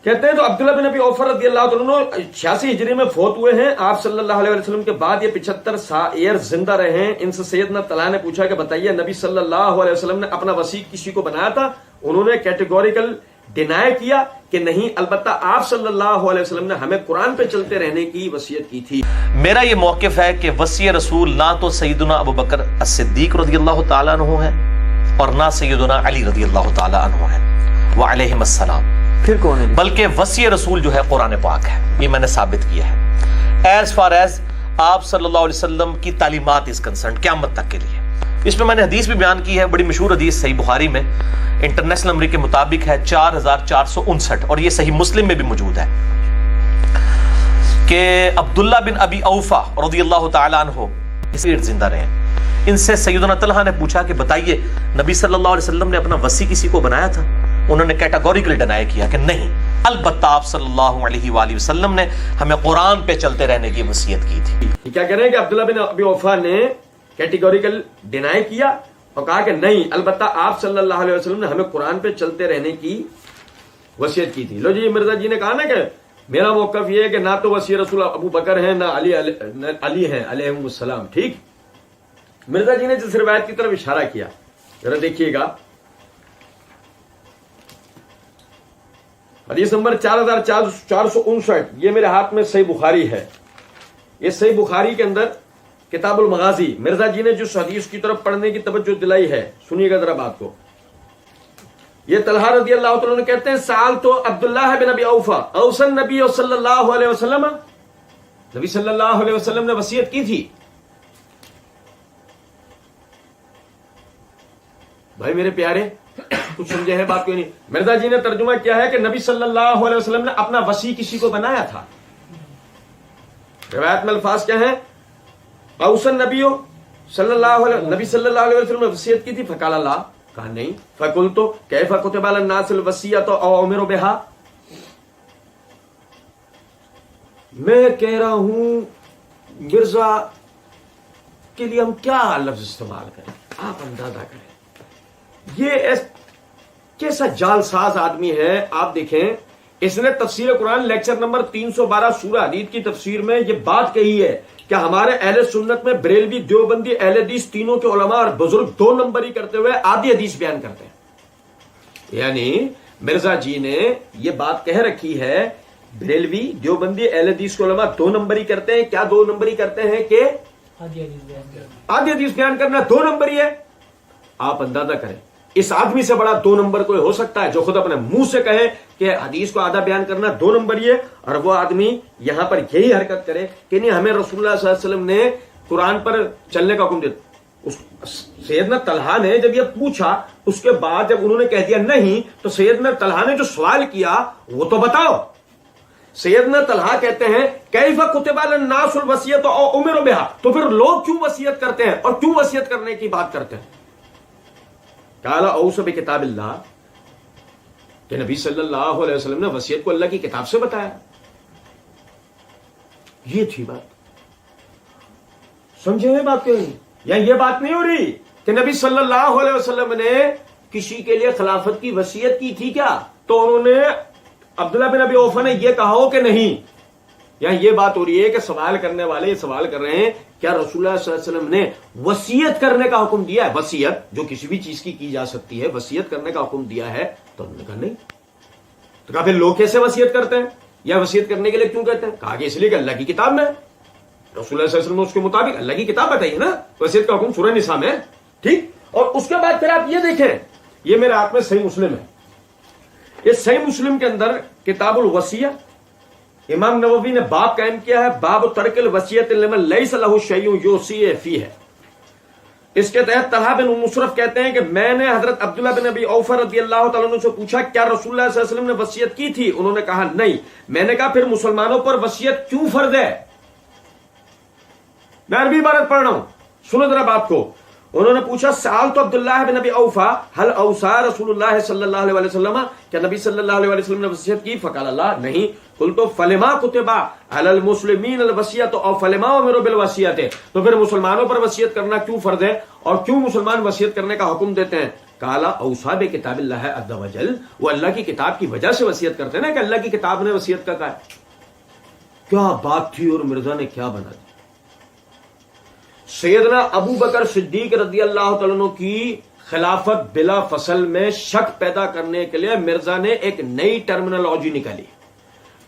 کہتے ہیں تو عبداللہ بن ابی اوفا رضی اللہ عنہ 86 ہجری میں فوت ہوئے ہیں. آپ صلی اللہ علیہ وسلم کے بعد یہ 75 ایئر زندہ رہے ہیں. ان سے سیدنا طلحہ نے پوچھا کہ بتائیے نبی صلی اللہ علیہ وسلم نے اپنا وصی کسی کو بنایا تھا؟ انہوں نے کیٹیگوریکل ڈینائی کیا کہ نہیں، البتہ آپ صلی اللہ علیہ وسلم نے ہمیں قرآن پہ چلتے رہنے کی وصیت کی تھی. میرا یہ موقف ہے کہ وصی رسول نہ تو سیدنا ابو بکر الصدیق رضی اللہ تعالیٰ عنہ ہے اور نہ سیدنا علی رضی اللہ تعالیٰ عنہ ہے وعلیہم السلام. پھر کون ہے؟ بلکہ وصی رسول جو ہے قرآن پاک ہے. یہ میں نے ثابت کیا ہے ایز فار ایز آپ صلی اللہ علیہ وسلم کی تعلیمات از کنسرنڈ قیامت تک کے لیے. اس میں نے حدیث بھی بیان کی ہے، بڑی مشہور حدیث صحیح بخاری میں انٹرنیشنل نمبر کے مطابق ہے 4459 اور یہ صحیح مسلم میں بھی موجود ہے کہ عبداللہ بن ابی اوفا رضی اللہ تعالیٰ عنہ اس لیے زندہ رہے. ان سے سیدنا طلحہ نے پوچھا کہ بتائیے نبی صلی اللہ علیہ وسلم نے اپنا وصی کسی کو بنایا تھا؟ انہوں نے کیٹاگوریکل ڈینائی کیا کہ نہیں، البتہ آپ صلی اللہ علیہ وآلہ وسلم نے ہمیں قرآن پہ چلتے رہنے کی وصیت کی تھی. کیا کہہ رہے ہیں کہ عبداللہ بن ابی اوفا نے کیٹیگوریکل ڈینائی کیا اور کہا کہ نہیں، البتہ آپ صلی اللہ علیہ وسلم نے ہمیں قرآن پہ چلتے رہنے کی وصیت کی تھی. لو جی مرزا جی نے کہا نا کہ میرا موقف یہ ہے کہ نہ تو وصی رسول ابو بکر ہیں نہ علی ہیں علیہم السلام. ٹھیک، مرزا جی نے جس روایت کی طرف اشارہ کیا ذرا دیکھیے گا. حدیث نمبر 4459، یہ میرے ہاتھ میں صحیح بخاری ہے. یہ صحیح بخاری کے اندر کتاب المغازی مرزا جی نے جس حدیث کی طرف پڑھنے کی توجہ دلائی ہے، سنیے گا ذرا بات کو. یہ طلحہ رضی اللہ عنہ کہتے ہیں سال تو عبداللہ بن ابی اوفا اوصن نبی صلی اللہ علیہ وسلم، نبی صلی اللہ علیہ وسلم نے وصیت کی تھی. بھائی میرے پیارے کچھ سمجھے ہیں بات کیوں نہیں؟ مرزا جی نے ترجمہ کیا ہے کہ نبی صلی اللہ علیہ وسلم نے اپنا وصی کسی کو بنایا تھا. روایت میں الفاظ کیا ہیں؟ اوصن نبی صلی اللہ علیہ وسلم نے وصیت کی تھی. فقال اللہ، کہا نہیں. فقلت کیف کتب علی الناس الوصیۃ او امروا بها، میں کہہ رہا ہوں مرزا کے لیے ہم کیا لفظ استعمال کریں، آپ اندازہ کریں. یہ کیسا جال ساز آدمی ہے. آپ دیکھیں اس نے تفسیر قرآن لیکچر نمبر 312 سورہ حدید کی تفسیر میں یہ بات کہی ہے کہ ہمارے اہل سنت میں بریلوی، دیوبندی، اہل حدیث تینوں کے علماء اور بزرگ 2 نمبری کرتے ہوئے آدھی حدیث بیان کرتے ہیں. یعنی مرزا جی نے یہ بات کہہ رکھی ہے بریلوی، دیوبندی، اہل حدیث کے علماء 2 نمبری کرتے ہیں. کیا 2 نمبری کرتے ہیں؟ کہ آدھی حدیث بیان کرنا 2 نمبری ہے. آپ اندازہ کریں اس آدمی سے بڑا 2 نمبر کوئی ہو سکتا ہے جو خود اپنے منہ سے کہے کہ حدیث کو آدھا بیان کرنا 2 نمبر ہی ہے، اور وہ آدمی یہاں پر یہی حرکت کرے کہ نہیں ہمیں رسول اللہ صلی اللہ علیہ وسلم نے قرآن پر چلنے کا حکم دیا. سیدنا طلحہ نے جب یہ پوچھا اس کے بعد جب انہوں نے کہہ دیا نہیں، تو سیدنا طلحہ نے جو سوال کیا وہ تو بتاؤ. سیدنا طلحہ کہتے ہیں کیف کتب علی الناس الوصیۃ او امروا بها، تو پھر لوگ کیوں وصیت کرتے ہیں اور کیوں وصیت کرنے کی بات کرتے ہیں؟ قال اوصى بکتاب اللہ، کہ نبی صلی اللہ علیہ وسلم نے وصیت کو اللہ کی کتاب سے بتایا. یہ تھی بات. سمجھے ہیں بات کہیں؟ یا یہ بات نہیں ہو رہی کہ نبی صلی اللہ علیہ وسلم نے کسی کے لیے خلافت کی وصیت کی تھی کیا؟ تو انہوں نے عبداللہ بن ابی اوفا نے یہ کہا ہو کہ نہیں. یہاں یہ بات ہو رہی ہے کہ سوال کرنے والے یہ سوال کر رہے ہیں کیا رسول اللہ صلی اللہ علیہ وسلم نے وصیت کرنے کا حکم دیا ہے؟ وصیت جو کسی بھی چیز کی جا سکتی ہے، وصیت کرنے کا حکم دیا ہے؟ تو انہوں نے کہا نہیں. تو کہا پھر لوگ کیسے وصیت کرتے ہیں یا وصیت کرنے کے لیے کیوں کہتے ہیں؟ کہا کہ اس لیے کہ اللہ کی کتاب میں رسول اللہ صلی اللہ علیہ وسلم نے اس کے مطابق اللہ کی کتاب بتائی ہے نا، وصیت کا حکم سورہ نساء میں. ٹھیک، اور اس کے بعد پھر آپ یہ دیکھیں، یہ میرے ہاتھ میں صحیح مسلم ہے. یہ صحیح مسلم کے اندر کتاب الوصیہ امام نووی نے باب قائم کیا ہے، باب ترک الوصیۃ لمن لیس لہ شیء یوصی فیہ. اس کے تحت طلحہ بن مصرف کہتے ہیں کہ میں نے حضرت عبداللہ بن ابی اوفا رضی اللہ تعالیٰ عنہ سے پوچھا کیا رسول اللہ صلی اللہ علیہ وسلم نے وصیت کی تھی؟ انہوں نے کہا نہیں. میں نے کہا پھر مسلمانوں پر وصیت کیوں فرض ہے؟ میں عربی عبارت پڑھ رہا ہوں، سنو ذرا بات کو. انہوں نے پوچھا سال تو عبداللہ بن ابی اوفا حل اوصى رسول اللہ صلی اللہ علیہ وسلم، کیا نبی صلی اللہ علیہ وسلم نے وصیت کی؟ فقال اللہ نہیں. قلت فلما كتب علی المسلمین الوصیۃ او فلما امروا بالوصیۃ، تو پھر مسلمانوں پر وصیت کرنا کیوں فرض ہے اور کیوں مسلمان وصیت کرنے کا حکم دیتے ہیں؟ کالا اوصا بکتاب اللہ عز وجل، وہ اللہ کی کتاب کی وجہ سے وصیت کرتے ہیں نا کہ اللہ کی کتاب نے وصیت کا کہا. کیا بات تھی اور مرزا نے کیا بنا دیا. سیدنا ابو بکر صدیق رضی اللہ تعالیٰ عنہ کی خلافت بلا فصل میں شک پیدا کرنے کے لیے مرزا نے ایک نئی ٹرمینالوجی نکالی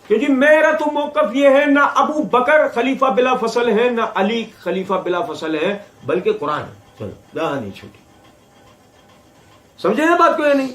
کہ جی میرا تو موقف یہ ہے، نہ ابو بکر خلیفہ بلا فصل ہے نہ علی خلیفہ بلا فصل ہے، بلکہ قرآن. چلو نہیں چھوٹی، سمجھے نا بات کو یا نہیں؟